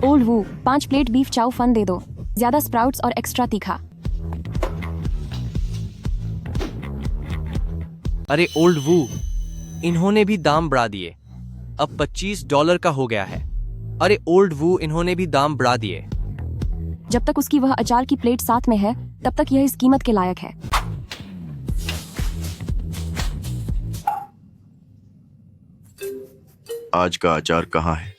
Old Wu 5 plate beef chow fun दे दो, ज्यादा स्प्राउट्स और एक्स्ट्रा तीखा। अरे ओल्ड वू, इन्होंने भी दाम बढ़ा दिए, अब $25 का हो गया है। अरे ओल्ड वू, इन्होंने भी दाम बढ़ा दिए। जब तक उसकी वह अचार की प्लेट साथ में है तब तक यह इस कीमत के लायक है। आज का अचार कहाँ है?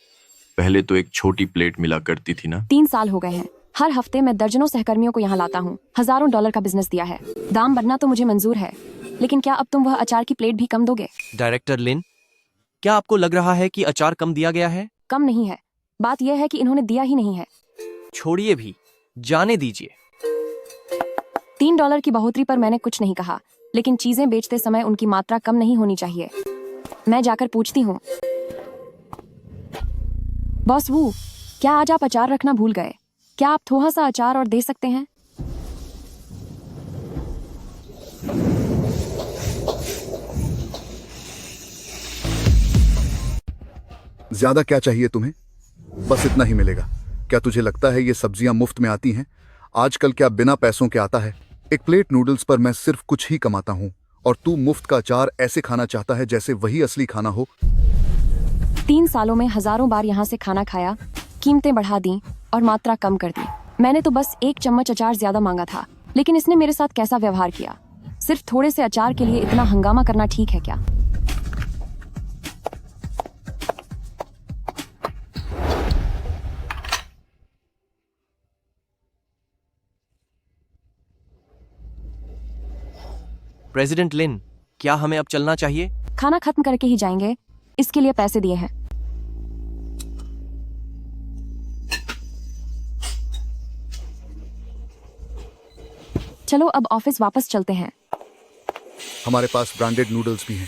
पहले तो एक छोटी प्लेट मिला करती थी ना। 3 साल हो गए हैं, हर हफ्ते मैं दर्जनों सहकर्मियों को यहाँ लाता हूँ, हजारों डॉलर का बिजनेस दिया है। दाम बढ़ना तो मुझे मंजूर है, लेकिन क्या अब तुम वह अचार की प्लेट भी कम दोगे? डायरेक्टर लिन, क्या आपको लग रहा है कि अचार कम दिया गया है? कम नहीं है, बात यह है कि इन्होंने दिया ही नहीं है। छोड़िए भी, जाने दीजिए। $3 की बढ़ोतरी पर मैंने कुछ नहीं कहा, लेकिन चीजें बेचते समय उनकी मात्रा कम नहीं होनी चाहिए। मैं जाकर पूछती हूँ, बॉस वू, क्या आज आप अचार रखना भूल गए? क्या आप थोड़ा सा अचार और दे सकते हैं? ज्यादा क्या चाहिए तुम्हें? बस इतना ही मिलेगा। क्या तुझे लगता है ये सब्जियां मुफ्त में आती हैं? आजकल क्या बिना पैसों के आता है? एक प्लेट नूडल्स पर मैं सिर्फ कुछ ही कमाता हूँ, और तू मुफ्त का अचार ऐसे खाना चाहता है जैसे वही असली खाना हो। 3 सालों में हजारों बार यहाँ से खाना खाया, कीमतें बढ़ा दी और मात्रा कम कर दी। मैंने तो बस 1 चम्मच अचार ज्यादा मांगा था, लेकिन इसने मेरे साथ कैसा व्यवहार किया? सिर्फ थोड़े से अचार के लिए इतना हंगामा करना ठीक है क्या? प्रेसिडेंट लिन, क्या हमें अब चलना चाहिए? खाना खत्म करके ही जाएंगे, इसके लिए पैसे दिए हैं। चलो अब ऑफिस वापस चलते हैं। हमारे पास ब्रांडेड नूडल्स भी हैं।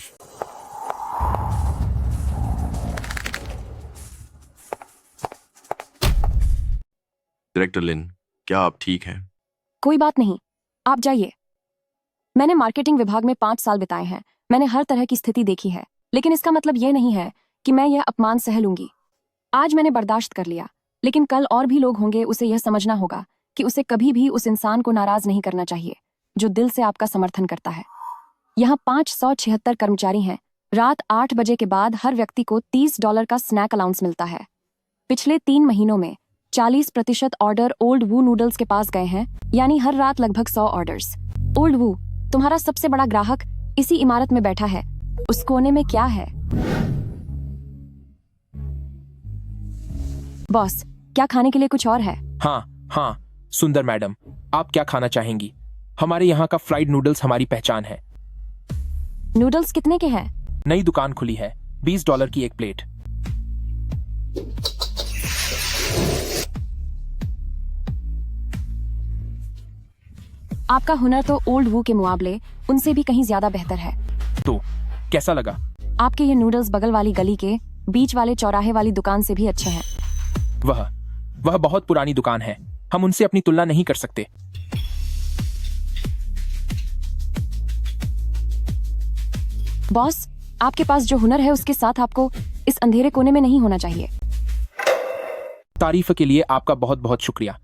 डायरेक्टर लिन, क्या आप ठीक हैं? कोई बात नहीं, आप जाइए। मैंने मार्केटिंग विभाग में 5 साल बिताए हैं, मैंने हर तरह की स्थिति देखी है, लेकिन इसका मतलब यह नहीं है कि मैं यह अपमान सह लूंगी। आज मैंने बर्दाश्त कर लिया, लेकिन कल और भी लोग होंगे। उसे यह समझना होगा कि उसे कभी भी उस इंसान को नाराज नहीं करना चाहिए जो दिल से आपका समर्थन करता है। यहाँ 576 कर्मचारी हैं। रात 8 बजे के बाद हर व्यक्ति को $30 का स्नैक अलाउंस मिलता है। पिछले 3 महीनों में 40% ऑर्डर ओल्ड वू नूडल्स के पास गए हैं, यानी हर रात लगभग 100 ऑर्डर्स। ओल्ड वू, तुम्हारा सबसे बड़ा ग्राहक इसी इमारत में बैठा है। उस कोने में क्या है? बॉस, क्या खाने के लिए कुछ और है? हाँ, सुंदर मैडम, आप क्या खाना चाहेंगी? हमारे यहाँ का फ्राइड नूडल्स हमारी पहचान है। नूडल्स कितने के हैं? नई दुकान खुली है, $20 की एक प्लेट। आपका हुनर तो ओल्ड वू के मुकाबले उनसे भी कहीं ज्यादा बेहतर है। तो कैसा लगा? आपके ये नूडल्स बगल वाली गली के बीच वाले चौराहे वाली दुकान से भी अच्छे हैं। वह बहुत पुरानी दुकान है, हम उनसे अपनी तुलना नहीं कर सकते। बॉस, आपके पास जो हुनर है उसके साथ आपको इस अंधेरे कोने में नहीं होना चाहिए। तारीफ के लिए आपका बहुत बहुत शुक्रिया।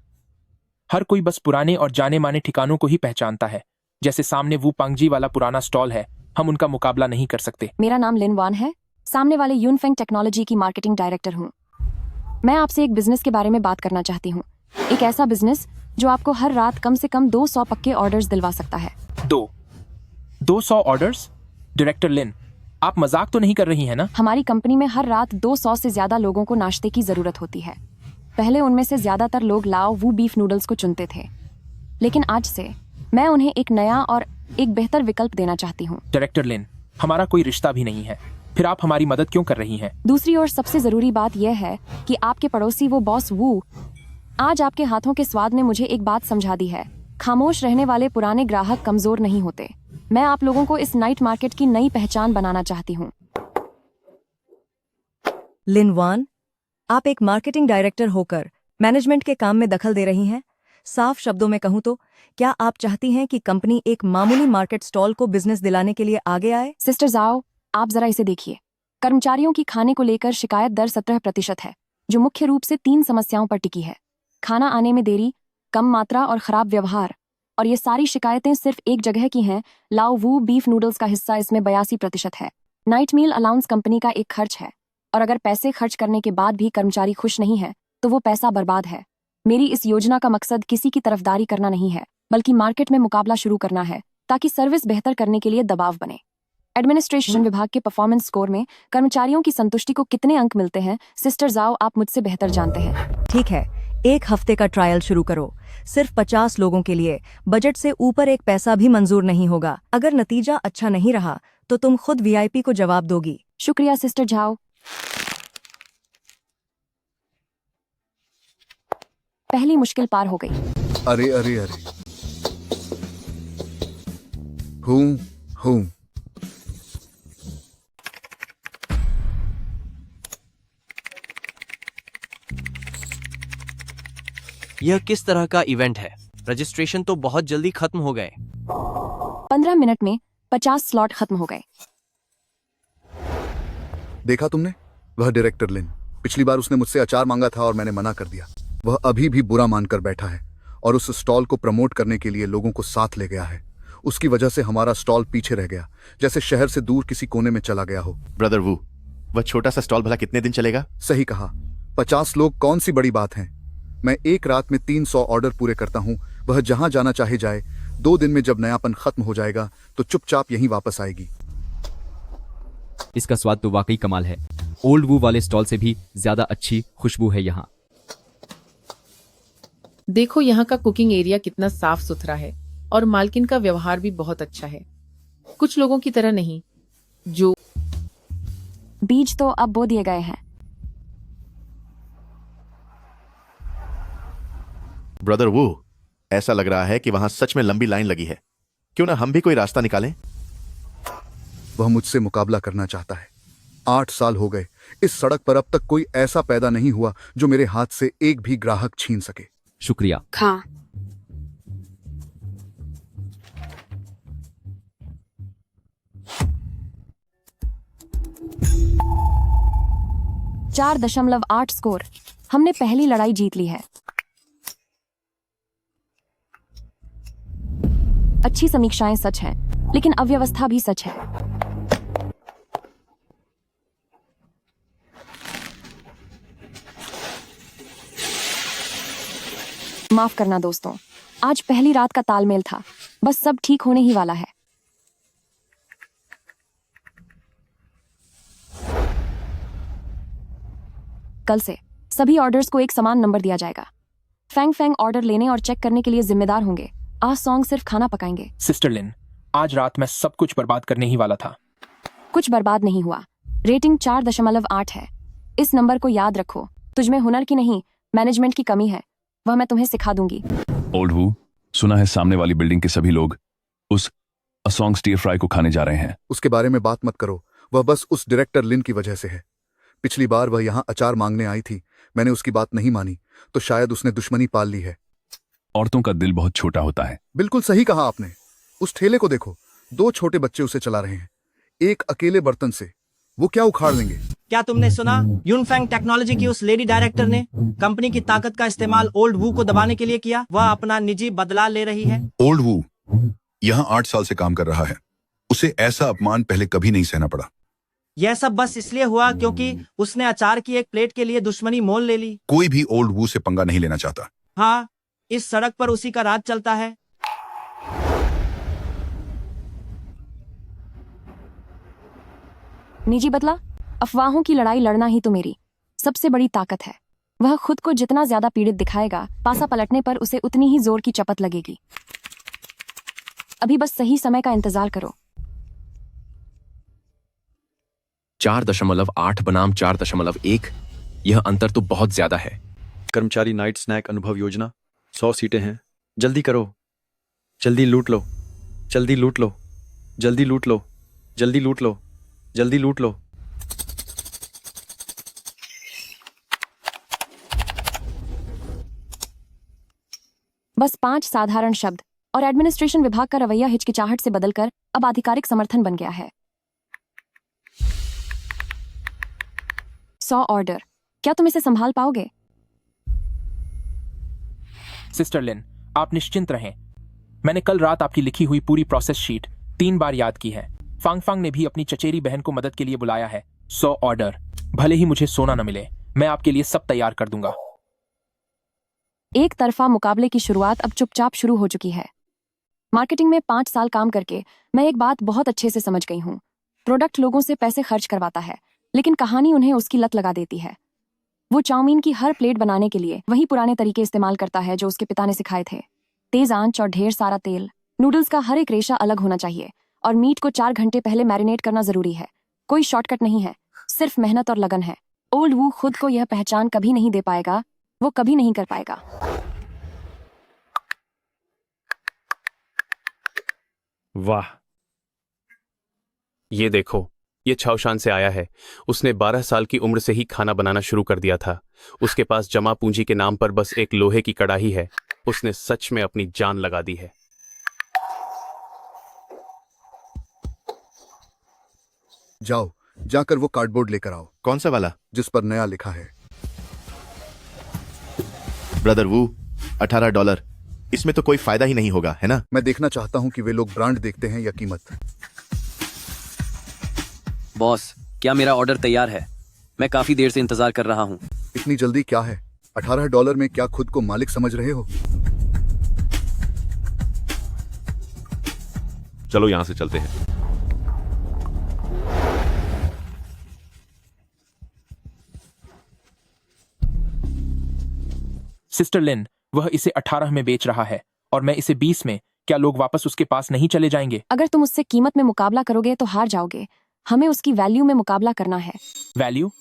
हर कोई बस पुराने और जाने माने ठिकानों को ही पहचानता है। जैसे सामने वू पांगजी वाला पुराना स्टॉल है, हम उनका मुकाबला नहीं कर सकते। मेरा नाम लिन वान है, सामने वाले यूनफेंग टेक्नोलॉजी की मार्केटिंग डायरेक्टर हूँ। मैं आपसे एक बिजनेस के बारे में बात करना चाहती हूँ। एक ऐसा बिजनेस जो आपको हर रात कम से कम 200 पक्के ऑर्डर्स दिलवा सकता है। 200 ऑर्डर्स? डायरेक्टर लिन, आप मजाक तो नहीं कर रही हैं ना? हमारी कंपनी में हर रात 200 से ज्यादा लोगों को नाश्ते की जरूरत होती है। पहले उनमें से ज्यादातर लोग लाओ वू बीफ नूडल्स को चुनते थे, लेकिन आज से मैं उन्हें एक नया और एक बेहतर विकल्प देना चाहती हूँ। डायरेक्टर लिन, हमारा कोई रिश्ता भी नहीं है, फिर आप हमारी मदद क्यों कर रही हैं? दूसरी ओर सबसे जरूरी बात यह है कि आपके पड़ोसी वो बॉस वू आज आपके हाथों के स्वाद ने मुझे एक बात समझा दी है। खामोश रहने वाले पुराने ग्राहक कमजोर नहीं होते। मैं आप लोगों को इस नाइट मार्केट की नई पहचान बनाना चाहती हूँ। लिन वान, आप एक मार्केटिंग डायरेक्टर होकर मैनेजमेंट के काम में दखल दे रही हैं। साफ शब्दों में कहूं तो क्या आप चाहती हैं कि कंपनी एक मामूली मार्केट स्टॉल को बिजनेस दिलाने के लिए आगे आए? सिस्टर जाओ, आप जरा इसे देखिए। कर्मचारियों की खाने को लेकर शिकायत दर 17% है। जो मुख्य रूप से 3 समस्याओं पर टिकी है: खाना आने में देरी, कम मात्रा और खराब व्यवहार। और ये सारी शिकायतें सिर्फ एक जगह की हैं। लाओ वू बीफ नूडल्स का हिस्सा इसमें 82% है। नाइट मील अलाउंस कंपनी का एक खर्च है, और अगर पैसे खर्च करने के बाद भी कर्मचारी खुश नहीं है तो वो पैसा बर्बाद है। मेरी इस योजना का मकसद किसी की तरफदारी करना नहीं है, बल्कि मार्केट में मुकाबला शुरू करना है ताकि सर्विस बेहतर करने के लिए दबाव बने। एडमिनिस्ट्रेशन विभाग के परफॉर्मेंस स्कोर में कर्मचारियों की संतुष्टि को कितने अंक मिलते हैं, सिस्टर जाओ, आप मुझसे बेहतर जानते हैं। ठीक है, 1 हफ्ते का ट्रायल शुरू करो। सिर्फ 50 लोगों के लिए। बजट से ऊपर एक पैसा भी मंजूर नहीं होगा। अगर नतीजा अच्छा नहीं रहा तो तुम खुद वीआईपी को जवाब दोगी। शुक्रिया सिस्टर जाओ। पहली मुश्किल पार हो गई। अरे अरे अरे, हूँ यह किस तरह का इवेंट है? रजिस्ट्रेशन तो बहुत जल्दी खत्म हो गए। 15 मिनट में 50 स्लॉट खत्म हो गए। देखा तुमने? वह डायरेक्टर लिन, पिछली बार उसने मुझसे अचार मांगा था और मैंने मना कर दिया। वह अभी भी बुरा मानकर बैठा है और उस स्टॉल को प्रमोट करने के लिए लोगों को साथ ले गया है। उसकी वजह से हमारा स्टॉल पीछे रह गया, जैसे शहर से दूर किसी कोने में चला गया हो। ब्रदर वू, वह छोटा सा स्टॉल भला कितने दिन चलेगा? सही कहा, 50 लोग कौन सी बड़ी बात है। मैं एक रात में 300 ऑर्डर पूरे करता हूँ। वह जहां जाना चाहे जाए। 2 दिन में जब नयापन खत्म हो जाएगा तो चुपचाप यहीं वापस आएगी। इसका स्वाद तो वाकई कमाल है। ओल्ड वू वाले स्टॉल से भी ज्यादा अच्छी खुशबू है यहाँ। देखो यहाँ का कुकिंग एरिया कितना साफ सुथरा है और मालकिन का व्यवहार भी बहुत अच्छा है। कुछ लोगों की तरह नहीं जो बीज तो अब बो दिए गए हैं। ब्रदर वू, ऐसा लग रहा है कि वहां सच में लंबी लाइन लगी है। क्यों ना हम भी कोई रास्ता निकालें? वह मुझसे मुकाबला करना चाहता है। 8 साल हो गए। इस सड़क पर अब तक कोई ऐसा पैदा नहीं हुआ जो मेरे हाथ से एक भी ग्राहक छीन सके। शुक्रिया। हाँ, .8 स्कोर। हमने पहली लड़ाई जीत ली है। अच्छी समीक्षाएं सच हैं, लेकिन अव्यवस्था भी सच है। माफ करना दोस्तों, आज पहली रात का तालमेल था। बस सब ठीक होने ही वाला है। कल से सभी ऑर्डर्स को एक समान नंबर दिया जाएगा। फैंग फैंग ऑर्डर लेने और चेक करने के लिए जिम्मेदार होंगे। आ सॉन्ग सिर्फ खाना पकाएंगे। सिस्टर लिन, आज रात मैं सब कुछ बर्बाद करने ही वाला था। कुछ बर्बाद नहीं हुआ। रेटिंग 4.8 है। इस नंबर को याद रखो। तुझमें हुनर की नहीं, मैनेजमेंट की कमी है। वह मैं तुम्हें सिखा दूंगी। ओल्ड वू, सुना है सामने वाली बिल्डिंग के सभी लोग उस असोंग स्टीयर फ्राई को खाने जा रहे हैं। उसके बारे में बात मत करो। वह बस उस डायरेक्टर लिन की वजह से है। पिछली बार वह यहाँ अचार मांगने आई थी, मैंने उसकी बात नहीं मानी, तो शायद उसने दुश्मनी पाल ली है। औरतों का दिल बहुत छोटा होता है। बिल्कुल सही कहा आपने। उस ठेले को देखो, 2 छोटे बच्चे उसे चला रहे हैं, एक अकेले बर्तन से। वो क्या उखाड़ लेंगे? क्या तुमने सुना? यूनफैंग टेक्नोलॉजी की उस लेडी डायरेक्टर ने कंपनी की ताकत का इस्तेमाल ओल्ड वू को दबाने के लिए किया। वह अपना निजी बदला ले रही है। ओल्ड वू यहाँ 8 साल से काम कर रहा है। उसे ऐसा अपमान पहले कभी नहीं सहना पड़ा। यह सब बस इसलिए हुआ क्योंकि उसने अचार की एक प्लेट के लिए दुश्मनी मोल ले ली। कोई भी ओल्ड वू से पंगा नहीं लेना चाहता। हाँ, इस सड़क पर उसी का राज चलता है। निजी बदला? अफवाहों की लड़ाई लड़ना ही तो मेरी सबसे बड़ी ताकत है। वह खुद को जितना ज्यादा पीड़ित दिखाएगा, पासा पलटने पर उसे उतनी ही जोर की चपत लगेगी। अभी बस सही समय का इंतजार करो। 4.8 बनाम 4.1, यह अंतर तो बहुत ज्यादा है। कर्मचारी नाइट स्नैक अनुभव योजना, 100 सीटें हैं। जल्दी करो, जल्दी लूट लो, जल्दी लूट लो, जल्दी लूट लो, जल्दी लूट लो, जल्दी लूट लो। बस 5 साधारण शब्द और एडमिनिस्ट्रेशन विभाग का रवैया हिचकिचाहट से बदलकर अब आधिकारिक समर्थन बन गया है। 100 ऑर्डर, क्या तुम इसे संभाल पाओगे? सिस्टर लिन, आप निश्चिंत रहें। मैंने कल रात आपकी लिखी हुई पूरी प्रोसेस शीट 3 बार याद की है। फांग फांग ने भी अपनी चचेरी बहन को मदद के लिए बुलाया है। 100 ऑर्डर, भले ही मुझे सोना न मिले, मैं आपके लिए सब तैयार कर दूंगा। एक तरफा मुकाबले की शुरुआत अब चुपचाप शुरू हो चुकी है। मार्केटिंग में 5 साल काम करके मैं एक बात बहुत अच्छे से समझ गई हूँ। प्रोडक्ट लोगों से पैसे खर्च करवाता है, लेकिन कहानी उन्हें उसकी लत लगा देती है। वो चाउमीन की हर प्लेट बनाने के लिए वही पुराने तरीके इस्तेमाल करता है जो उसके पिता ने सिखाए थे। तेज आंच और ढेर सारा तेल। नूडल्स का हर एक रेशा अलग होना चाहिए और मीट को 4 घंटे पहले मैरिनेट करना जरूरी है। कोई शॉर्टकट नहीं है, सिर्फ मेहनत और लगन है। ओल्ड वू खुद को यह पहचान कभी नहीं दे पाएगा, वो कभी नहीं कर पाएगा। वाह, ये देखो, ये छावशान से आया है। उसने 12 साल की उम्र से ही खाना बनाना शुरू कर दिया था। उसके पास जमा पूंजी के नाम पर बस एक लोहे की कड़ाही है। उसने सच में अपनी जान लगा दी है। जाओ, जाकर वो कार्डबोर्ड लेकर आओ। कौन सा वाला? जिस पर नया लिखा है। ब्रदर वू, $18। इसमें तो कोई फायदा ही नहीं होगा, है ना? मैं देखना चाहता हूँ कि वे लोग ब्रांड देखते हैं या कीमत। बॉस, क्या मेरा ऑर्डर तैयार है? मैं काफी देर से इंतजार कर रहा हूँ। इतनी जल्दी क्या है? $18 में क्या खुद को मालिक समझ रहे हो? चलो यहां से चलते हैं। सिस्टर लिन, वह इसे 18 में बेच रहा है और मैं इसे 20 में। क्या लोग वापस उसके पास नहीं चले जाएंगे? अगर तुम उससे कीमत में मुकाबला करोगे तो हार जाओगे। हमें उसकी वैल्यू में मुकाबला करना है। वैल्यू?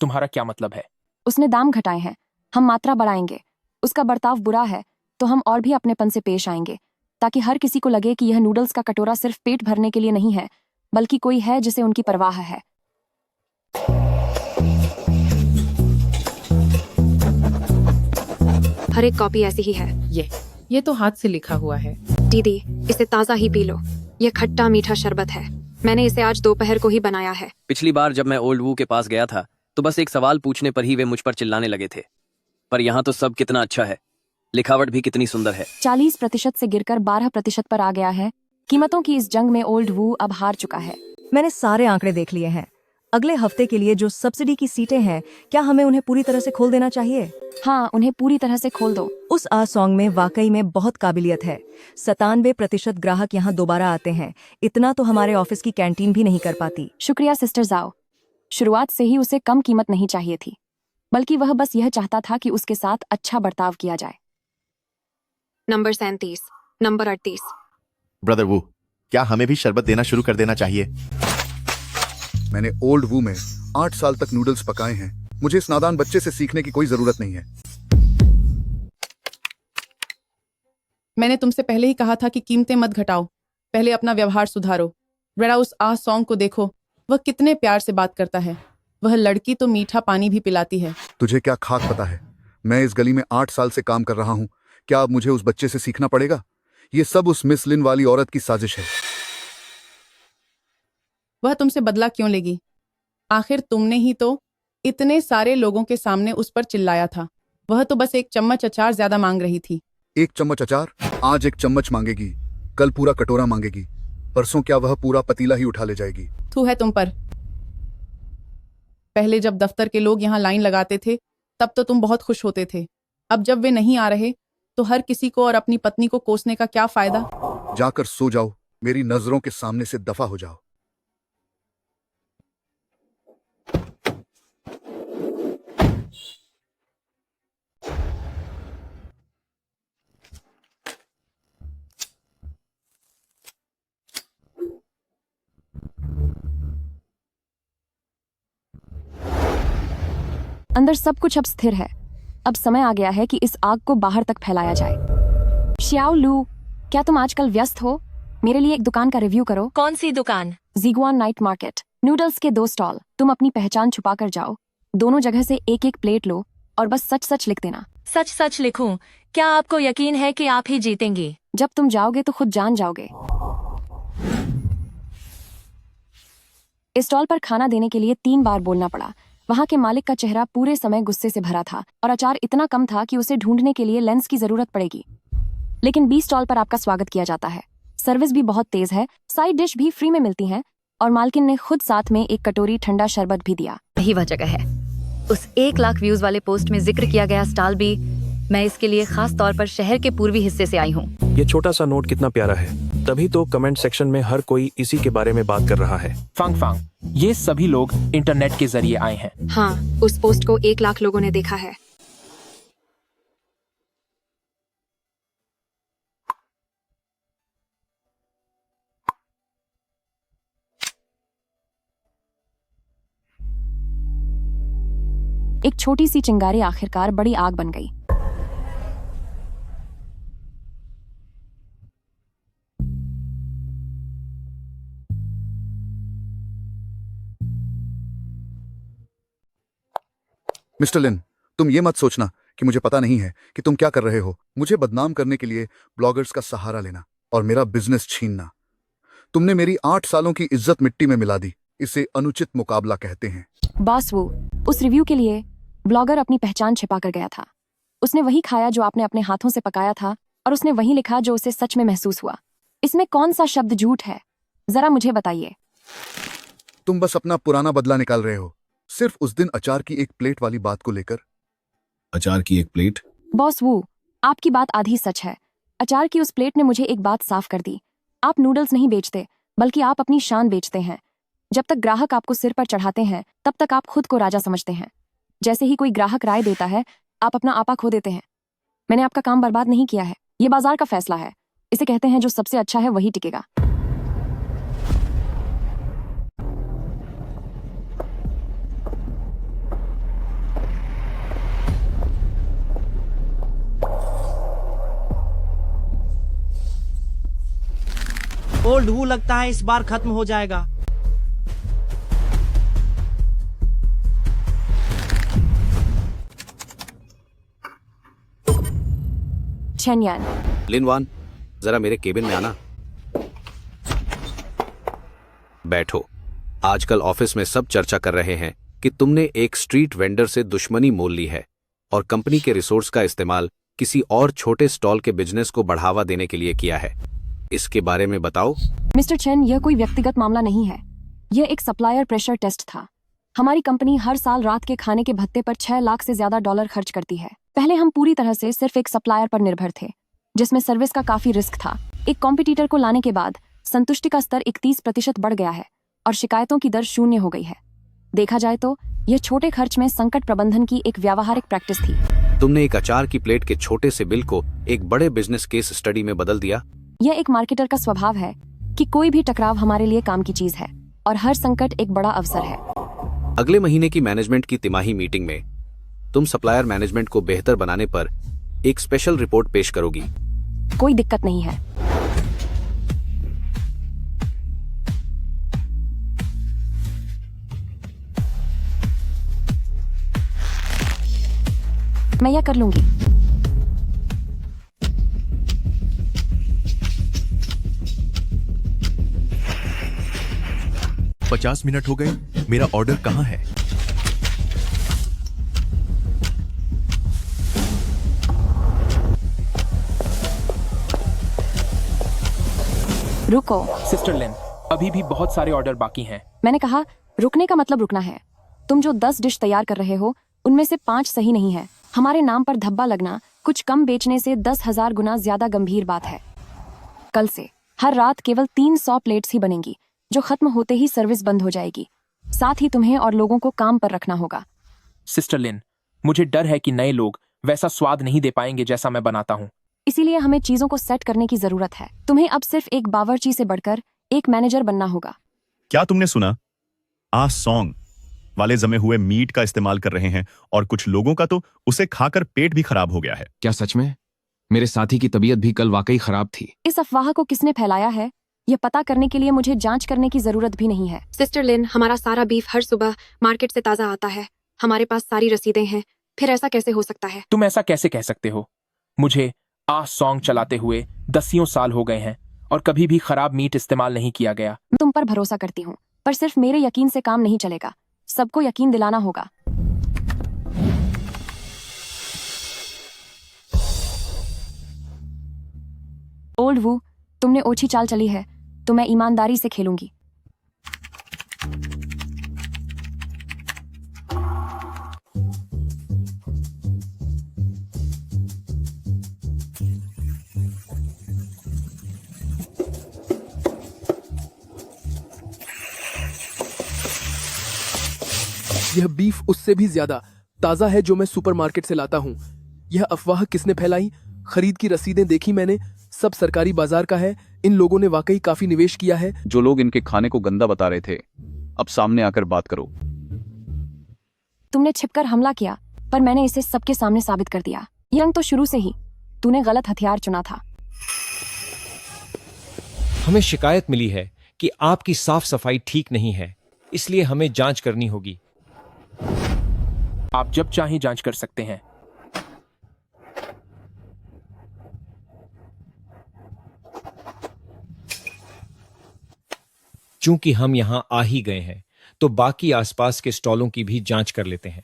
तुम्हारा क्या मतलब है? उसने दाम घटाए हैं, हम मात्रा बढ़ाएंगे। उसका बर्ताव बुरा है तो हम और भी अपनेपन से पेश आएंगे, ताकि हर किसी को लगे कि यह नूडल्स का कटोरा सिर्फ पेट भरने के लिए नहीं है, बल्कि कोई है जिसे उनकी परवाह है। हर एक कॉपी ऐसी ही है। ये तो हाथ से लिखा हुआ है। दीदी, इसे ताज़ा ही पी लो। यह खट्टा मीठा शरबत है। मैंने इसे आज दोपहर को ही बनाया है। पिछली बार जब मैं ओल्ड वू के पास गया था तो बस एक सवाल पूछने पर ही वे मुझ पर चिल्लाने लगे थे, पर यहाँ तो सब कितना अच्छा है। लिखावट भी कितनी सुंदर है। 40% से गिरकर 12% पर आ गया है। कीमतों की इस जंग में ओल्ड वू अब हार चुका है। मैंने सारे आंकड़े देख लिए हैं। अगले हफ्ते के लिए जो सब्सिडी की सीटें हैं, क्या हमें उन्हें पूरी तरह से खोल देना चाहिए? हाँ, उन्हें पूरी तरह से खोल दो। उस सॉन्ग में वाकई में बहुत काबिलियत है। 97% ग्राहक यहाँ दोबारा आते हैं। इतना तो हमारे ऑफिस की कैंटीन भी नहीं कर पाती। शुक्रिया सिस्टर जाओ। शुरुआत से ही उसे कम कीमत नहीं चाहिए थी, बल्कि वह बस यह चाहता था कि उसके साथ अच्छा बर्ताव किया जाए। Number 37, number 38। ब्रदर वू, क्या हमें भी शरबत देना शुरू कर देना चाहिए? मैंने ओल्ड वू में 8 साल तक नूडल्स पकाए हैं। मुझे इस नादान बच्चे से सीखने की कोई जरूरत नहीं है। मैंने तुमसे पहले ही कहा था कि कीमतें मत घटाओ, पहले अपना व्यवहार सुधारो। जरा उस सॉन्ग को देखो, वह कितने प्यार से बात करता है। वह लड़की तो मीठा पानी भी पिलाती है। तुझे क्या खाक पता है? मैं इस गली में 8 साल से काम कर रहा हूँ। क्या अब मुझे उस बच्चे से सीखना पड़ेगा? ये सब उस मिस लिन वाली औरत की साजिश है। वह तुमसे बदला क्यों लेगी? आखिर तुमने ही तो इतने सारे लोगों के सामने उस पर चिल्लाया था। वह तो बस 1 चम्मच अचार ज्यादा मांग रही थी। 1 चम्मच अचार? आज 1 चम्मच मांगेगी, कल पूरा कटोरा मांगेगी, परसों क्या वह पूरा पतीला ही उठा ले जाएगी। थू है तुम पर। पहले जब दफ्तर के लोग यहाँ लाइन लगाते थे तब तो तुम बहुत खुश होते थे। अब जब वे नहीं आ रहे तो हर किसी को और अपनी पत्नी को कोसने का क्या फायदा? जाकर सो जाओ, मेरी नजरों के सामने से दफा हो जाओ। अंदर सब कुछ अब स्थिर है। अब समय आ गया है कि इस आग को बाहर तक फैलाया जाए। श्याओ लू, क्या तुम आजकल व्यस्त हो? मेरे लिए एक दुकान का रिव्यू करो। कौन सी दुकान? जीगुआन नाइट मार्केट। नूडल्स के 2 स्टॉल। तुम अपनी पहचान छुपा कर जाओ, दोनों जगह से 1-1 प्लेट लो और बस सच सच लिख देना। सच सच लिखूं? क्या आपको यकीन है कि आप ही जीतेंगे? जब तुम जाओगे तो खुद जान जाओगे। स्टॉल पर खाना देने के लिए 3 बार बोलना पड़ा। वहां के मालिक का चेहरा पूरे समय गुस्से से भरा था और अचार इतना कम था कि उसे ढूंढने के लिए लेंस की जरूरत पड़ेगी। लेकिन बी स्टॉल पर आपका स्वागत किया जाता है। सर्विस भी बहुत तेज है, साइड डिश भी फ्री में मिलती हैं और मालकिन ने खुद साथ में एक कटोरी ठंडा शरबत भी दिया। यही वह जगह है। उस 1 लाख व्यूज वाले पोस्ट में जिक्र किया गया स्टॉल भी। मैं इसके लिए खास तौर पर शहर के पूर्वी हिस्से से आई हूँ। ये छोटा सा नोट कितना प्यारा है, तभी तो कमेंट सेक्शन में हर कोई इसी के बारे में बात कर रहा है। फांग फांग, ये सभी लोग इंटरनेट के जरिए आए हैं। हाँ, उस पोस्ट को 1 लाख लोगों ने देखा है। एक छोटी सी चिंगारी आखिरकार बड़ी आग बन गई। मिस्टर लिन, तुम ये मत सोचना कि मुझे पता नहीं है कि तुम क्या कर रहे हो। मुझे बदनाम करने के लिए ब्लॉगर्स का सहारा लेना और मेरा बिजनेस छीनना। तुमने मेरी 8 सालों की इज्जत मिट्टी में मिला दी। इसे अनुचित मुकाबला कहते हैं। बॉस, वो उस रिव्यू के लिए ब्लॉगर अपनी पहचान छिपा कर गया था। उसने वही खाया जो आपने अपने हाथों से पकाया था और उसने वही लिखा जो उसे सच में महसूस हुआ। इसमें कौन सा शब्द झूठ है, जरा मुझे बताइए। तुम बस अपना पुराना बदला निकाल रहे हो, सिर्फ उस दिन अचार की एक प्लेट वाली बात को लेकर। अचार की एक प्लेट? बॉस, वो आपकी बात आधी सच है। अचार की उस प्लेट ने मुझे एक बात साफ कर दी। आप नूडल्स नहीं बेचते, बल्कि आप अपनी शान बेचते हैं। जब तक ग्राहक आपको सिर पर चढ़ाते हैं, तब तक आप खुद को राजा समझते हैं। जैसे ही कोई ग्राहक राय देता है, आप अपना आपा खो देते हैं। मैंने आपका काम बर्बाद नहीं किया है, ये बाजार का फैसला है। इसे कहते हैं जो सबसे अच्छा है वही टिकेगा। ओल्ड वू लगता है इस बार खत्म हो जाएगा। चेन्यान, लिनवान, जरा मेरे केबिन में आना। बैठो। आजकल ऑफिस में सब चर्चा कर रहे हैं कि तुमने एक स्ट्रीट वेंडर से दुश्मनी मोल ली है और कंपनी के रिसोर्स का इस्तेमाल किसी और छोटे स्टॉल के बिजनेस को बढ़ावा देने के लिए किया है। इसके बारे में बताओ। मिस्टर चेन, यह कोई व्यक्तिगत मामला नहीं है। यह एक सप्लायर प्रेशर टेस्ट था। हमारी कंपनी हर साल रात के खाने के भत्ते पर 6 लाख से ज्यादा डॉलर खर्च करती है। पहले हम पूरी तरह से सिर्फ एक सप्लायर पर निर्भर थे, जिसमें सर्विस का काफी रिस्क था। एक कॉम्पिटिटर को लाने के बाद संतुष्टि का स्तर 31% बढ़ गया है और शिकायतों की दर 0 हो गई है। देखा जाए तो यह छोटे खर्च में संकट प्रबंधन की एक व्यावहारिक प्रैक्टिस थी। तुमने एक अचार की प्लेट के छोटे से बिल को एक बड़े बिजनेस केस स्टडी में बदल दिया। यह एक मार्केटर का स्वभाव है कि कोई भी टकराव हमारे लिए काम की चीज है और हर संकट एक बड़ा अवसर है। अगले महीने की मैनेजमेंट की तिमाही मीटिंग में तुम सप्लायर मैनेजमेंट को बेहतर बनाने पर एक स्पेशल रिपोर्ट पेश करोगी। कोई दिक्कत नहीं है। मैं यह कर लूंगी। $50 मिनट हो गए, मेरा ऑर्डर कहाँ है? रुको। सिस्टर लिन, अभी भी बहुत सारे ऑर्डर बाकी हैं। मैंने कहा रुकने का मतलब रुकना है। तुम जो 10 डिश तैयार कर रहे हो, उनमें से 5 सही नहीं है। हमारे नाम पर धब्बा लगना कुछ कम बेचने से 10,000 गुना ज्यादा गंभीर बात है। कल से हर रात केवल 300 प्लेट्स ही बनेंगी, जो खत्म होते ही सर्विस बंद हो जाएगी। साथ ही तुम्हें और लोगों को काम पर रखना होगा। सिस्टर लिन, मुझे डर है कि नए लोग वैसा स्वाद नहीं दे पाएंगे जैसा मैं बनाता हूँ। इसीलिए हमें चीजों को सेट करने की जरूरत है। तुम्हें अब सिर्फ एक बावर्ची से बढ़कर एक मैनेजर बनना होगा। क्या तुमने सुना? सॉन्ग वाले जमे हुए मीट का इस्तेमाल कर रहे हैं और कुछ लोगों का तो उसे खाकर पेट भी खराब हो गया है। क्या सच में? मेरे साथी की तबीयत भी कल वाकई खराब थी। इस अफवाह को किसने फैलाया है, यह पता करने के लिए मुझे जांच करने की जरूरत भी नहीं है। सिस्टर लिन, हमारा सारा बीफ हर सुबह मार्केट से ताजा आता है। हमारे पास सारी रसीदें हैं। फिर ऐसा कैसे हो सकता है? तुम ऐसा कैसे कह सकते हो? मुझे सॉन्ग चलाते हुए 10 साल हो गए हैं और कभी भी खराब मीट इस्तेमाल नहीं किया गया। मैं तुम पर भरोसा करती हूँ, पर सिर्फ मेरे यकीन से काम नहीं चलेगा। सबको यकीन दिलाना होगा। ओल्ड वू, तुमने ओछी चाल चली है तो मैं ईमानदारी से खेलूंगी। यह बीफ उससे भी ज्यादा ताजा है जो मैं सुपरमार्केट से लाता हूँ। यह अफवाह किसने फैलाई? खरीद की रसीदें देखी मैंने, सब सरकारी बाजार का है। इन लोगों ने वाकई काफी निवेश किया है। जो लोग इनके खाने को गंदा बता रहे थे, अब सामने आकर बात करो। तुमने छिपकर हमला किया, पर मैंने इसे सबके सामने साबित कर दिया। यंग तो शुरू से ही तूने गलत हथियार चुना था। हमें शिकायत मिली है कि आपकी साफ सफाई ठीक नहीं है, इसलिए हमें जांच करनी होगी। आप जब चाहें जांच कर सकते हैं। चूंकि हम यहां आ ही गए हैं, तो बाकी आसपास के स्टॉलों की भी जांच कर लेते हैं।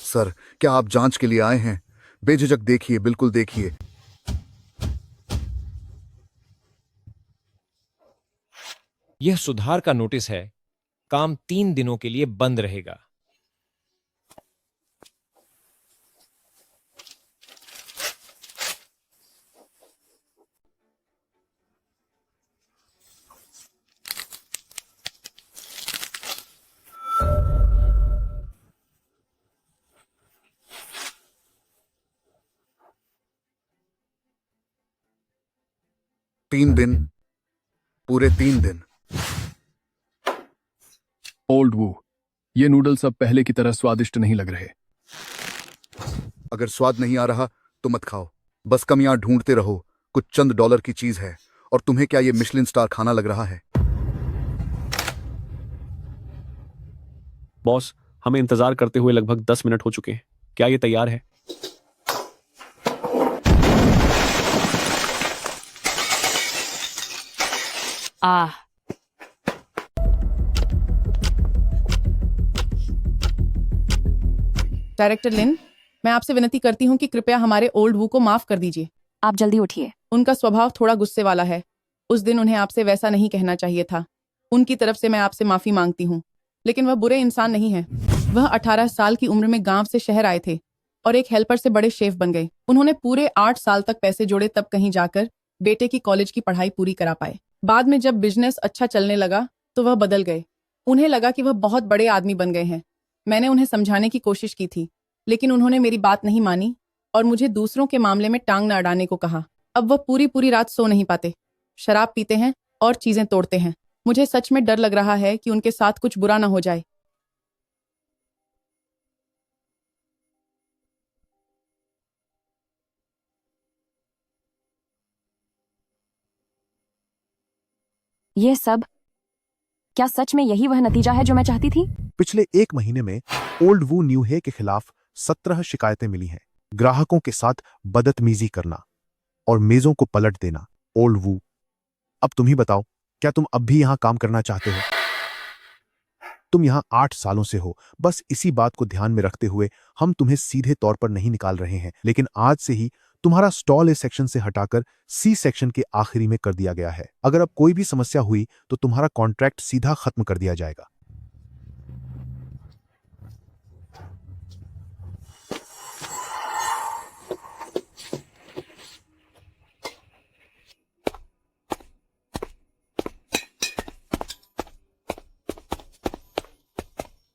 सर, क्या आप जांच के लिए आए हैं? बेझिझक देखिए, बिल्कुल देखिए। यह सुधार का नोटिस है। काम 3 दिनों के लिए बंद रहेगा। तीन दिन, पूरे 3 दिन। ओल्ड वू, ये नूडल्स अब पहले की तरह स्वादिष्ट नहीं लग रहे। अगर स्वाद नहीं आ रहा तो मत खाओ, बस कमियां ढूंढते रहो। कुछ चंद डॉलर की चीज है, और तुम्हें क्या ये मिशलिन स्टार खाना लग रहा है? बॉस, हमें इंतजार करते हुए लगभग 10 मिनट हो चुके हैं। क्या ये तैयार है? डायरेक्टर लिन, मैं आपसे विनती करती हूँ कि कृपया हमारे ओल्ड वू को माफ कर दीजिए। आप जल्दी उठिए। उनका स्वभाव थोड़ा गुस्से वाला है। उस दिन उन्हें आपसे वैसा नहीं कहना चाहिए था। उनकी तरफ से मैं आपसे माफी मांगती हूँ, लेकिन वह बुरे इंसान नहीं है। वह 18 साल की उम्र में गांव से शहर आए थे और एक हेल्पर से बड़े शेफ बन गए। उन्होंने पूरे 8 साल तक पैसे जोड़े, तब कहीं जाकर बेटे की कॉलेज की पढ़ाई पूरी करा पाए। बाद में जब बिजनेस अच्छा चलने लगा तो वह बदल गए। उन्हें लगा कि वह बहुत बड़े आदमी बन गए हैं। मैंने उन्हें समझाने की कोशिश की थी, लेकिन उन्होंने मेरी बात नहीं मानी और मुझे दूसरों के मामले में टांग न अड़ाने को कहा। अब वह पूरी पूरी रात सो नहीं पाते, शराब पीते हैं और चीजें तोड़ते हैं। मुझे सच में डर लग रहा है कि उनके साथ कुछ बुरा ना हो जाए। ये सब क्या सच में यही वह नतीजा है जो मैं चाहती थी? पिछले 1 महीने में ओल्ड वू न्यू हे के खिलाफ 17 शिकायतें मिली हैं। ग्राहकों के साथ बदतमीजी करना और मेजों को पलट देना। ओल्ड वू, अब तुम ही बताओ, क्या तुम अब भी यहां काम करना चाहते हो? तुम यहां 8 सालों से हो। बस इसी बात को ध्यान में रखते हुए हम तुम्हें सीधे तौर पर नहीं निकाल रहे हैं, लेकिन आज से ही तुम्हारा स्टॉल ए सेक्शन से हटाकर सी सेक्शन के आखिरी में कर दिया गया है। अगर अब कोई भी समस्या हुई तो तुम्हारा कॉन्ट्रैक्ट सीधा खत्म कर दिया जाएगा।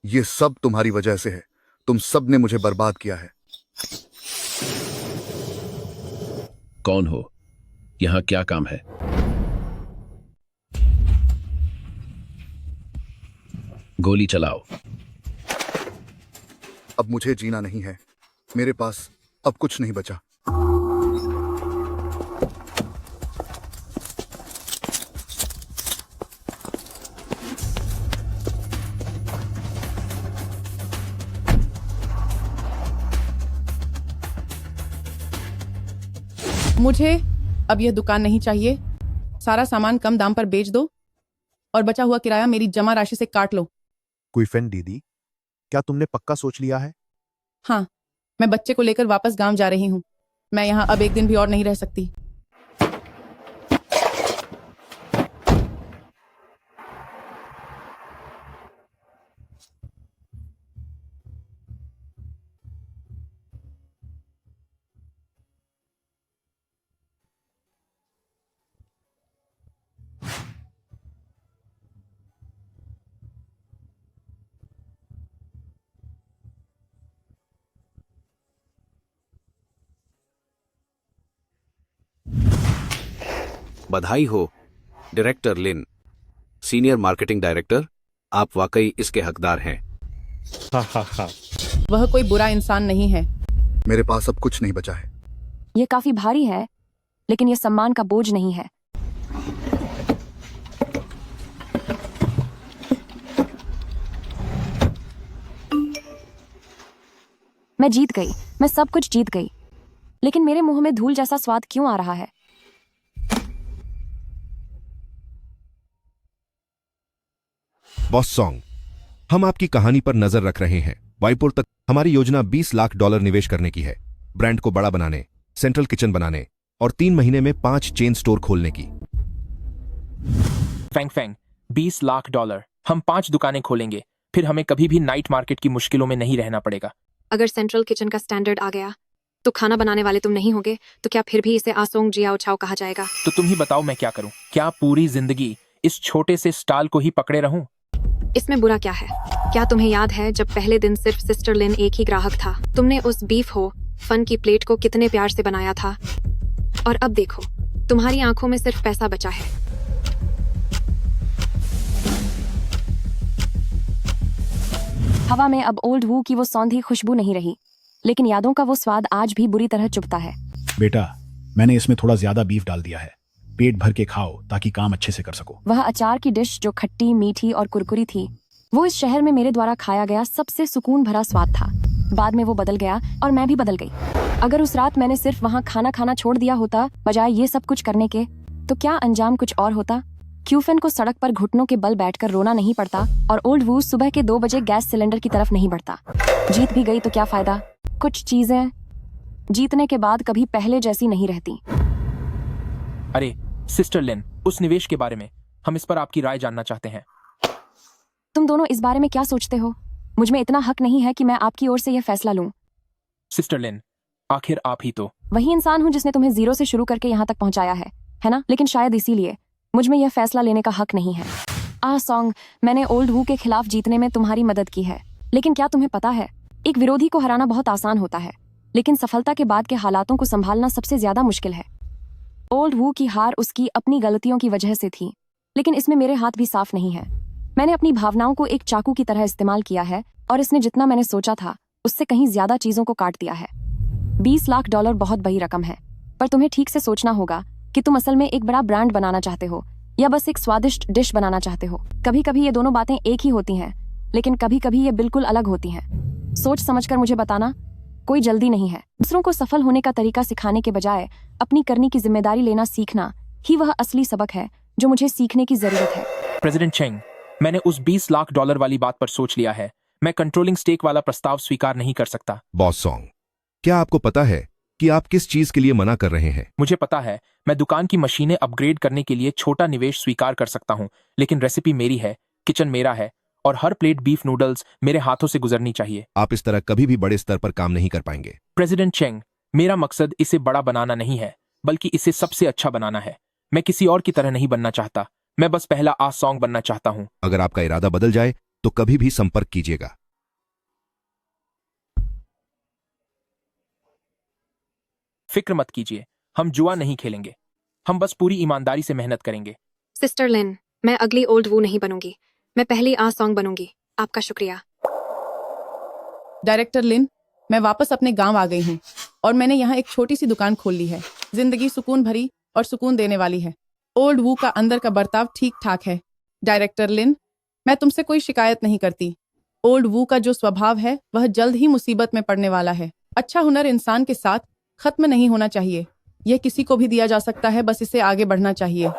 ये सब तुम्हारी वजह से है। तुम सब ने मुझे बर्बाद किया है। कौन हो? यहां क्या काम है? गोली चलाओ। अब मुझे जीना नहीं है। मेरे पास अब कुछ नहीं बचा। मुझे अब यह दुकान नहीं चाहिए। सारा सामान कम दाम पर बेच दो और बचा हुआ किराया मेरी जमा राशि से काट लो। कुइफेन दीदी, क्या तुमने पक्का सोच लिया है? हाँ, मैं बच्चे को लेकर वापस गांव जा रही हूँ। मैं यहाँ अब 1 दिन भी और नहीं रह सकती। बधाई हो डायरेक्टर लिन, सीनियर मार्केटिंग डायरेक्टर, आप वाकई इसके हकदार हैं। वह कोई बुरा इंसान नहीं है। मेरे पास अब कुछ नहीं बचा है। ये काफी भारी है, लेकिन ये सम्मान का बोझ नहीं है। मैं जीत गई, मैं सब कुछ जीत गई, लेकिन मेरे मुंह में धूल जैसा स्वाद क्यों आ रहा है? बॉस सॉन्ग, हम आपकी कहानी पर नजर रख रहे हैं। वाईपुर तक हमारी योजना $20 लाख निवेश करने की है, ब्रांड को बड़ा बनाने, सेंट्रल किचन बनाने और 3 महीने में 5 चेन स्टोर खोलने की। फैंग फैंग, $20 लाख, हम 5 दुकानें खोलेंगे, फिर हमें कभी भी नाइट मार्केट की मुश्किलों में नहीं रहना पड़ेगा। अगर सेंट्रल किचन का स्टैंडर्ड आ गया तो खाना बनाने वाले तुम नहीं होगे, तो क्या फिर भी इसे आसोंग जियाओ छाओ कहा जाएगा? तो तुम ही बताओ मैं क्या करूं? क्या पूरी जिंदगी इस छोटे से स्टॉल को ही पकड़े रहूं? इसमें बुरा क्या है? क्या तुम्हें याद है जब पहले दिन सिर्फ सिस्टर लिन एक ही ग्राहक था? तुमने उस बीफ हो फन की प्लेट को कितने प्यार से बनाया था, और अब देखो तुम्हारी आंखों में सिर्फ पैसा बचा है। हवा में अब ओल्ड वू की वो सौंधी खुशबू नहीं रही, लेकिन यादों का वो स्वाद आज भी बुरी तरह चुभता है। बेटा, मैंने इसमें थोड़ा ज्यादा बीफ डाल दिया है। पेट भर के खाओ ताकि काम अच्छे से कर सको। वह अचार की डिश जो खट्टी, मीठी और कुरकुरी थी, वो इस शहर में मेरे द्वारा खाया गया सबसे सुकून भरा स्वाद था। बाद में वो बदल गया और मैं भी बदल गई। अगर उस रात मैंने सिर्फ वहाँ खाना खाना छोड़ दिया होता बजाय ये सब कुछ करने के, तो क्या अंजाम कुछ और होता? क्यूफेन को सड़क पर घुटनों के बल बैठकर रोना नहीं पड़ता और ओल्ड वू सुबह के 2 बजे गैस सिलेंडर की तरफ नहीं बढ़ता। जीत भी गई तो क्या फायदा? कुछ चीजें जीतने के बाद कभी पहले जैसी नहीं रहती। अरे सिस्टर लिन, उस निवेश के बारे में हम इस पर आपकी राय जानना चाहते हैं। तुम दोनों इस बारे में क्या सोचते हो? मुझ में इतना हक नहीं है कि मैं आपकी ओर से यह फैसला लूं। सिस्टर लिन, आखिर आप ही तो वही इंसान हूं जिसने तुम्हें 0 से शुरू करके यहाँ तक पहुंचाया है ना? लेकिन शायद इसीलिए मुझ में यह फैसला लेने का हक नहीं है। सॉन्ग, मैंने ओल्ड वू के खिलाफ जीतने में तुम्हारी मदद की है, लेकिन क्या तुम्हें पता है, एक विरोधी को हराना बहुत आसान होता है, लेकिन सफलता के बाद के हालातों को संभालना सबसे ज्यादा मुश्किल है। ओल्ड वू की हार उसकी अपनी गलतियों की वजह से थी, लेकिन इसमें मेरे हाथ भी साफ नहीं है। मैंने अपनी भावनाओं को एक चाकू की तरह इस्तेमाल किया है और इसने जितना मैंने सोचा था उससे कहीं ज्यादा चीजों को काट दिया है। $20 लाख बहुत बड़ी रकम है, पर तुम्हें ठीक से सोचना होगा कि तुम असल में एक बड़ा ब्रांड बनाना चाहते हो या बस एक स्वादिष्ट डिश बनाना चाहते हो। कभी कभी ये दोनों बातें एक ही होती हैं, लेकिन कभी कभी ये बिल्कुल अलग होती हैं। सोच समझकर मुझे बताना, कोई जल्दी नहीं है। दूसरों को सफल होने का तरीका सिखाने के बजाय अपनी करनी की जिम्मेदारी लेना सीखना ही वह असली सबक है जो मुझे सीखने की जरूरत है। प्रेसिडेंट चेंग, मैंने उस $20 लाख वाली बात पर सोच लिया है। मैं कंट्रोलिंग स्टेक वाला प्रस्ताव स्वीकार नहीं कर सकता। बॉस सॉन्ग, क्या आपको पता है कि आप किस चीज के लिए मना कर रहे हैं? मुझे पता है, मैं दुकान की मशीनें अपग्रेड करने के लिए छोटा निवेश स्वीकार कर सकता हूँ, लेकिन रेसिपी मेरी है, किचन मेरा है और हर प्लेट बीफ नूडल्स मेरे हाथों से गुजरनी चाहिए। आप इस तरह कभी भी बड़े स्तर पर काम नहीं कर पाएंगे। प्रेसिडेंट चेंग, मेरा मकसद इसे बड़ा बनाना नहीं है, बल्कि इसे सबसे अच्छा बनाना है। मैं किसी और की तरह नहीं बनना चाहता, मैं बस पहला सॉन्ग बनना चाहता हूँ। अगर आपका इरादा बदल जाए तो कभी भी संपर्क कीजिएगा। फिक्र मत कीजिए, हम जुआ नहीं खेलेंगे, हम बस पूरी ईमानदारी से मेहनत करेंगे। सिस्टर लिन, मैं अगली ओल्ड वू नहीं बनूंगी, मैं पहली सॉन्ग बनूंगी। आपका शुक्रिया। डायरेक्टर लिन, मैं वापस अपने गांव आ गई हूँ और मैंने यहाँ एक छोटी सी दुकान खोल ली है। जिंदगी सुकून भरी और सुकून देने वाली है। ओल्ड वू का अंदर का बर्ताव ठीक ठाक है। डायरेक्टर लिन, मैं तुमसे कोई शिकायत नहीं करती। ओल्ड वू का जो स्वभाव है वह जल्द ही मुसीबत में पड़ने वाला है। अच्छा हुनर इंसान के साथ खत्म नहीं होना चाहिए, यह किसी को भी दिया जा सकता है, बस इसे आगे बढ़ना चाहिए।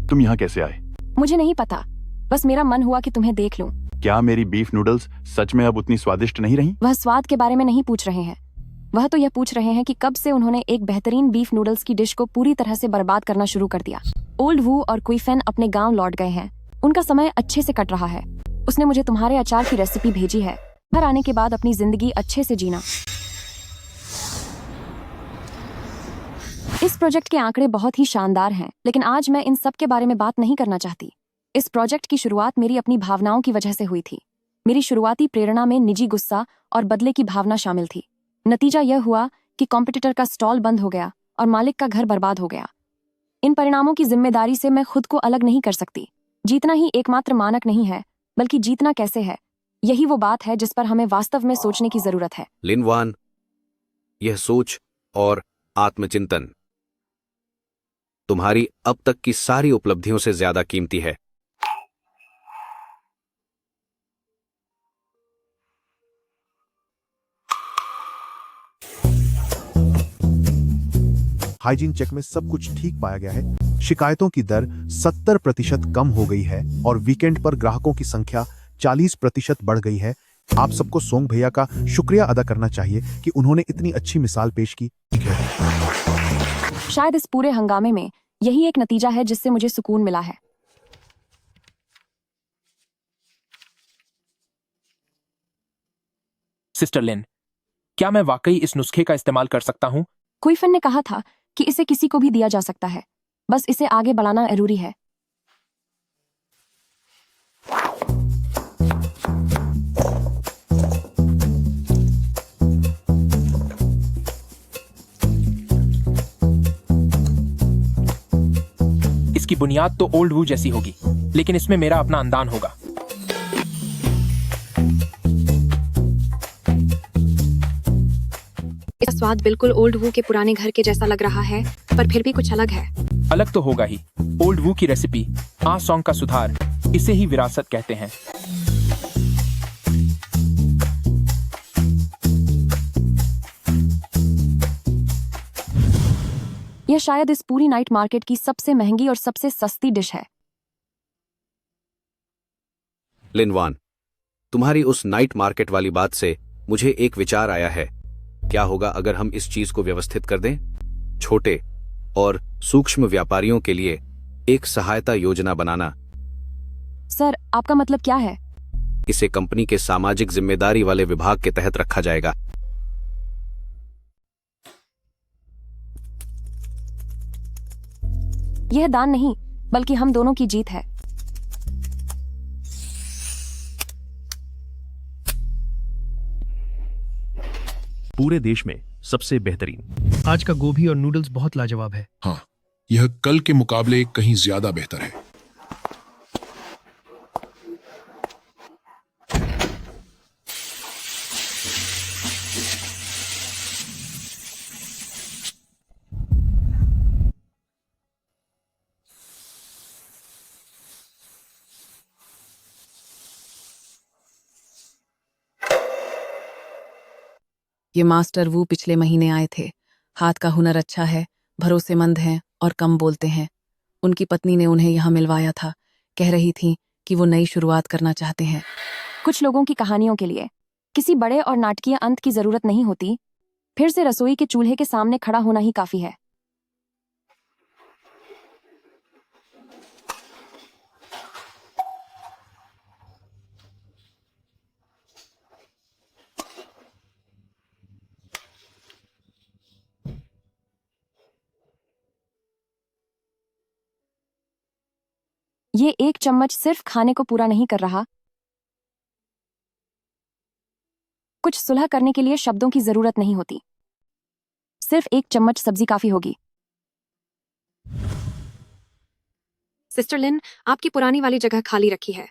तुम यहाँ कैसे आए? मुझे नहीं पता, बस मेरा मन हुआ कि तुम्हें देख लूं। क्या मेरी बीफ नूडल्स सच में अब उतनी स्वादिष्ट नहीं रही? वह स्वाद के बारे में नहीं पूछ रहे हैं, वह तो यह पूछ रहे हैं कि कब से उन्होंने एक बेहतरीन बीफ नूडल्स की डिश को पूरी तरह से बर्बाद करना शुरू कर दिया। ओल्ड वू और क्वीफेन अपने गांव लौट गए हैं, उनका समय अच्छे से कट रहा है। उसने मुझे तुम्हारे अचार की रेसिपी भेजी है। घर आने के बाद अपनी जिंदगी अच्छे से जीना। इस प्रोजेक्ट के आंकड़े बहुत ही शानदार हैं, लेकिन आज मैं इन सब के बारे में बात नहीं करना चाहती। इस प्रोजेक्ट की शुरुआत मेरी अपनी भावनाओं की वजह से हुई थी। मेरी शुरुआती प्रेरणा में निजी गुस्सा और बदले की भावना शामिल थी। नतीजा यह हुआ कि कॉम्पिटिटर का स्टॉल बंद हो गया और मालिक का घर बर्बाद हो गया। इन परिणामों की जिम्मेदारी से मैं खुद को अलग नहीं कर सकती। जीतना ही एकमात्र मानक नहीं है, बल्कि जीतना कैसे है, यही वो बात है जिस पर हमें वास्तव में सोचने की जरूरत है। लिन वान, यह सोच और आत्मचिंतन तुम्हारी अब तक की सारी उपलब्धियों से ज्यादा कीमती है। हाइजीन चेक में सब कुछ ठीक पाया गया है। शिकायतों की दर 70% कम हो गई है और वीकेंड पर ग्राहकों की संख्या 40% बढ़ गई है। आप सबको सोंग भैया का शुक्रिया अदा करना चाहिए कि उन्होंने इतनी अच्छी मिसाल पेश की। शायद इस पूरे हंगामे में यही एक नतीजा है जिससे मुझे सुकून मिला है। सिस्टर लिन, क्या मैं वाकई इस नुस्खे का इस्तेमाल कर सकता हूँ? कुइफन ने कहा था कि इसे किसी को भी दिया जा सकता है, बस इसे आगे बढ़ाना जरूरी है। इसकी बुनियाद तो ओल्ड वू जैसी होगी, लेकिन इसमें मेरा अपना अंदाज होगा। इसका स्वाद बिल्कुल ओल्ड वू के पुराने घर के जैसा लग रहा है, पर फिर भी कुछ अलग है। अलग तो होगा ही। ओल्ड वू की रेसिपी, आ सॉन्ग का सुधार, इसे ही विरासत कहते हैं। यह शायद इस पूरी नाइट मार्केट की सबसे महंगी और सबसे सस्ती डिश है। लिन वान, तुम्हारी उस नाइट मार्केट वाली बात से मुझे एक विचार आया है। क्या होगा अगर हम इस चीज को व्यवस्थित कर दें? छोटे और सूक्ष्म व्यापारियों के लिए एक सहायता योजना बनाना। सर, आपका मतलब क्या है? इसे कंपनी के सामाजिक जिम्मेदारी वाले विभाग के तहत रखा जाएगा। यह दान नहीं, बल्कि हम दोनों की जीत है। पूरे देश में सबसे बेहतरीन। आज का गोभी और नूडल्स बहुत लाजवाब है। हाँ, यह कल के मुकाबले कहीं ज्यादा बेहतर है। ये मास्टर वू पिछले महीने आए थे। हाथ का हुनर अच्छा है, भरोसेमंद हैं और कम बोलते हैं। उनकी पत्नी ने उन्हें यहाँ मिलवाया था। कह रही थी कि वो नई शुरुआत करना चाहते हैं। कुछ लोगों की कहानियों के लिए किसी बड़े और नाटकीय अंत की जरूरत नहीं होती। फिर से रसोई के चूल्हे के सामने खड़ा होना ही काफी है। ये एक चम्मच सिर्फ खाने को पूरा नहीं कर रहा। कुछ सुलह करने के लिए शब्दों की जरूरत नहीं होती। सिर्फ एक चम्मच सब्जी काफी होगी। सिस्टर लिन, आपकी पुरानी वाली जगह खाली रखी है।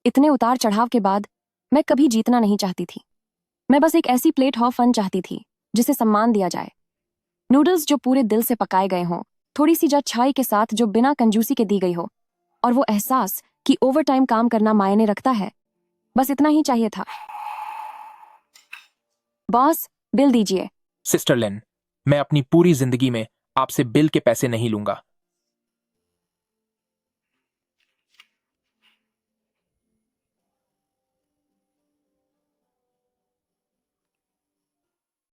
इतने उतार चढ़ाव के बाद मैं कभी जीतना नहीं चाहती थी। मैं बस एक ऐसी प्लेट ऑफ फन चाहती थी जिसे सम्मान दिया जाए। नूडल्स जो पूरे दिल से पकाए गए हों, थोड़ी सी अच्छाई के साथ जो बिना कंजूसी के दी गई हो, और वो एहसास कि ओवरटाइम काम करना मायने रखता है। बस इतना ही चाहिए था। बॉस, बिल दीजिए। सिस्टर लिन, मैं अपनी पूरी जिंदगी में आपसे बिल के पैसे नहीं लूंगा।